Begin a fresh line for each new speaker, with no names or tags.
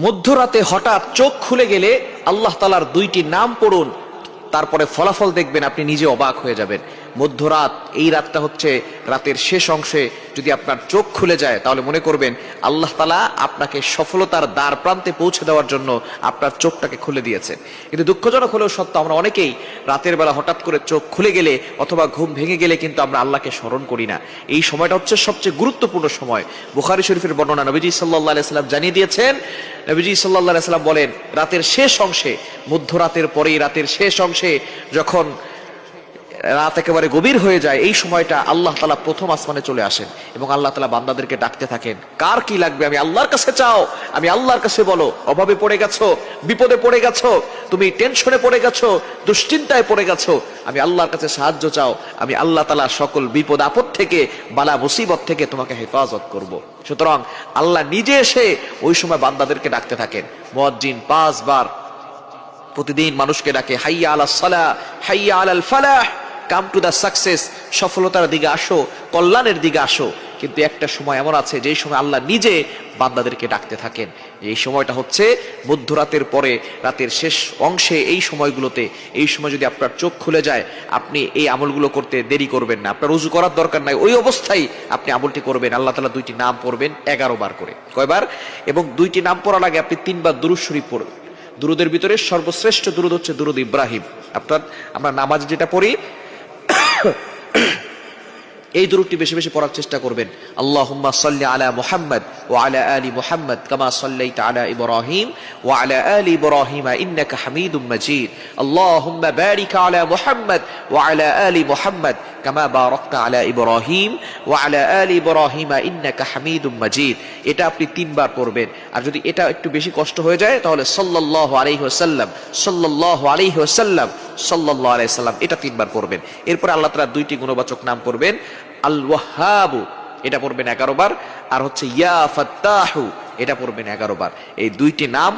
মধ্যরাতে হঠাৎ চোখ খুলে গেলে আল্লাহ তাআলার দুইটি নাম পড়ুন, তারপরে ফলাফল দেখবেন আপনি নিজে অবাক হয়ে যাবেন। মধ্যরাত, এই রাতটা হচ্ছে রাতের শেষ অংশে যদি আপনার চোখ খুলে যায় তাহলে মনে করবেন আল্লাহ তাআলা আপনাকে সফলতার দ্বার প্রান্তে পৌঁছে দেওয়ার জন্য আপনার চোখটাকে খুলে দিয়েছেন। কিন্তু দুঃখজনক হলেও সত্য, আমরা অনেকেই রাতের বেলা হঠাৎ করে চোখ খুলে গেলে অথবা ঘুম ভেঙে গেলে কিন্তু আমরা আল্লাহকে স্মরণ করি না। এই সময়টা হচ্ছে সবচেয়ে গুরুত্বপূর্ণ সময়। বুখারী শরীফের বর্ণনা, নবীজি সাল্লাল্লাহু আলাইহি সাল্লাম জানিয়ে দিয়েছেন, নবীজি সাল্লাল্লাহু আলাইহি সাল্লাম বলেন, রাতের শেষ অংশে, মধ্যরাতের পরেই রাতের শেষ অংশে যখন রাত একেবারে গভীর হয়ে যায়, এই সময়টা আল্লাহ তাআলা প্রথম আসমানে চলে আসেন এবং আল্লাহ তাআলা বান্দাদেরকে ডাকতে থাকেন, কার কি লাগবে আমি আল্লাহর কাছে চাও, আমি আল্লাহর কাছে বলো। অভাবে পড়ে গেছো, বিপদে পড়ে গেছো, তুমি টেনশনে পড়ে গেছো, দুশ্চিন্তায় পড়ে গেছো, আমি আল্লাহর কাছে সাহায্য চাও, আমি আল্লাহ তাআলা সকল বিপদ আপদ থেকে, বালা মুসিবত থেকে তোমাকে হেফাজত করব। সুতরাং আল্লাহ নিজে এসে ওই সময় বান্দাদেরকে ডাকতে থাকেন। মুয়াজ্জিন 5 বার প্রতিদিন মানুষকে ডাকে, হাইয়া আলাস সালাহ, হাইয়া আলাল ফালাহ, কাম টু দ্য সাকসেস, সফলতার দিকে আসো, কল্যাণের দিকে আসো। কিন্তু একটা সময় এমন আছে যেই সময় আল্লাহ নিজে বান্দাদেরকে ডাকতে থাকেন। এই সময়টা হচ্ছে মধ্যরাতের পরে রাতের শেষ অংশে। এই সময়গুলোতে, এই সময় যদি আপনার চোখ খুলে যায়, আপনি এই আমলগুলো করতে দেরি করবেন না। আপনার ওযু করার দরকার নাই, ওই অবস্থায় আপনি আমলটি করবেন। আল্লাহ তাআলা দুইটি নাম পড়বেন 11 বার করে। কয়বার? এবং দুইটি নাম পড়ার আগে আপনি 3 বার দুরূদ শরীফ পড়বেন। দুরুদের ভিতরে সর্বশ্রেষ্ঠ দুরুদ হচ্ছে দুরুদ ইব্রাহিম। আমরা নামাজ যেটা পড়ি এই দুরূদটি বেশি বেশি পড়ার চেষ্টা করবেন। আল্লাহুম্মা সাল্লি আলা মুহাম্মদ ওয়া আলা আলি মুহাম্মদ কামা সাল্লাইতা আলা ইব্রাহিম ওয়া আলা আলি ইব্রাহিম ইন্নাকা হামিদুম মাজিদ। আল্লাহুম্মা বারিক আলা মুহাম্মদ ওয়া আলা আলি মুহাম্মদ কামা বারাকতা আলা ইব্রাহিম ওয়া আলা আলি ইব্রাহিম ইন্নাকা হামিদুম মাজিদ। এটা আপনি 3 বার পড়বেন। আর যদি এটা একটু বেশি কষ্ট হয়ে যায় তাহলে সাল্লাল্লাহু আলাইহি ওয়াসাল্লাম, সাল্লাল্লাহু আলাইহি ওয়াসাল্লাম, সাল্লাল্লাহু আলাইহি ওয়াসাল্লাম, এটা 3 বার পড়বেন। এরপর আল্লাহ তাআলা দুইটি গুণবাচক নাম পড়বেন। আল ওয়াহ্হাব, এটা পড়বেন 11 বার। আর হচ্ছে ইয়া ফাত্তাহু, এটা পড়বেন 11 বার। এই দুইটি নাম